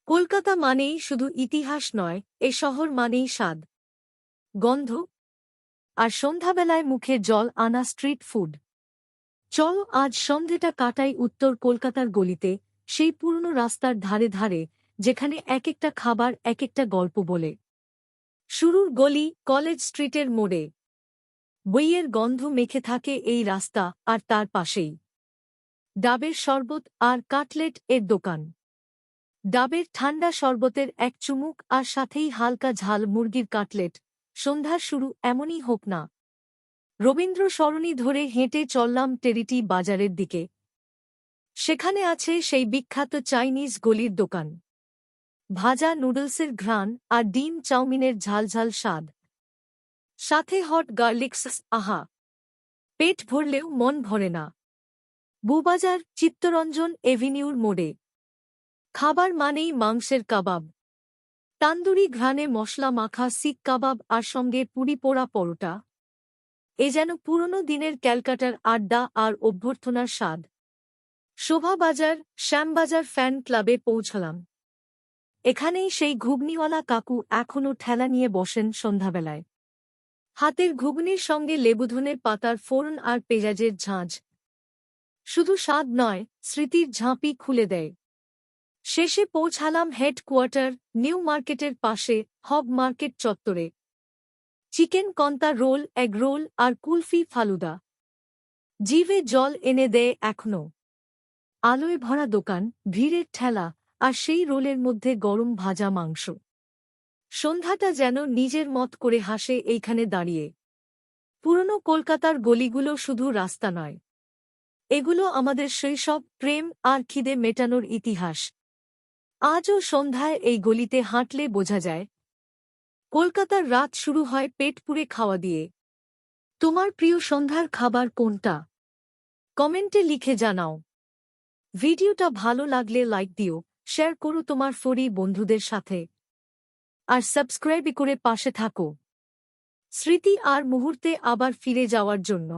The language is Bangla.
কলকাতা মানেই শুধু ইতিহাস নয়, এ শহর মানেই স্বাদ, গন্ধ আর সন্ধ্যাবেলায় মুখে জল আনা স্ট্রিট ফুড। চলো আজ সন্ধেটা কাটাই উত্তর কলকাতার গলিতে, সেই পুরনো রাস্তার ধারে ধারে, যেখানে এক একটা খাবার এক একটা গল্প বলে। শুরুর গলি কলেজ স্ট্রিটের মোড়ে। বইয়ের গন্ধ মেখে থাকে এই রাস্তা, আর তার পাশেই ডাবের শরবত আর কাটলেট এর দোকান। ডাবের ঠান্ডা শরবতের এক চুমুক আর সাথেই হালকা ঝাল মুরগির কাটলেট। সন্ধ্যার শুরু এমনই হোক না। রবীন্দ্র সরণি ধরে হেঁটে চললাম টেরিটি বাজারের দিকে। সেখানে আছে সেই বিখ্যাত চাইনিজ গলির দোকান। ভাজা নুডলসের ঘ্রাণ আর ডিম চাউমিনের ঝালঝাল স্বাদ, সাথে হট গার্লিক সস। আহা, পেট ভরলেও মন ভরে না। বুবাজার চিত্তরঞ্জন এভিনিউর মোড়ে। খাবার মানেই মাংসের কাবাব, তান্দুরি ঘ্রাণে মশলা মাখা শিক কাবাব আর সঙ্গে পুরি পোড়া পরোটা। এ যেন পুরনো দিনের ক্যালকাটার আড্ডা আর অভ্যর্থনার স্বাদ। শোভাবাজার শ্যামবাজার ফ্যান ক্লাবে পৌঁছলাম। এখানেই সেই ঘুগনিওয়ালা কাকু এখনও ঠেলা নিয়ে বসেন সন্ধ্যাবেলায়। হাতের ঘুগনির সঙ্গে লেবুধনের পাতার ফোড়ন আর পেঁয়াজের ঝাঁঝ শুধু স্বাদ নয়, স্মৃতির ঝাঁপি খুলে দেয়। শেষে পৌঁছালাম হেডকোয়ার্টার নিউ মার্কেটের পাশে হব মার্কেট চত্বরে। চিকেন কন্তা রোল, এগ রোল আর কুলফি ফালুদা জিভে জল এনে দেয় এখনো। আলোয় ভরা দোকান, ভিড়ের ঠেলা, আর সেই রোলের মধ্যে গরম ভাজা মাংস। সন্ধ্যাটা যেন নিজের মত করে হাসে এইখানে দাঁড়িয়ে। পুরনো কলকাতার গলিগুলো শুধু রাস্তা নয়, এগুলো আমাদের শৈশব, প্রেম আর খিদে মেটানোর ইতিহাস। আজও সন্ধ্যায় এই গলিতে হাঁটলে বোঝা যায়, কলকাতার রাত শুরু হয় পেট পুড়ে খাওয়া দিয়ে। তোমার প্রিয় সন্ধ্যার খাবার কোনটা? কমেন্টে লিখে জানাও। ভিডিওটা ভালো লাগলে লাইক দিও, শেয়ার করো তোমার ফরি বন্ধুদের সাথে, আর সাবস্ক্রাইব করে পাশে থাকো স্মৃতি আর মুহূর্তে আবার ফিরে যাওয়ার জন্য।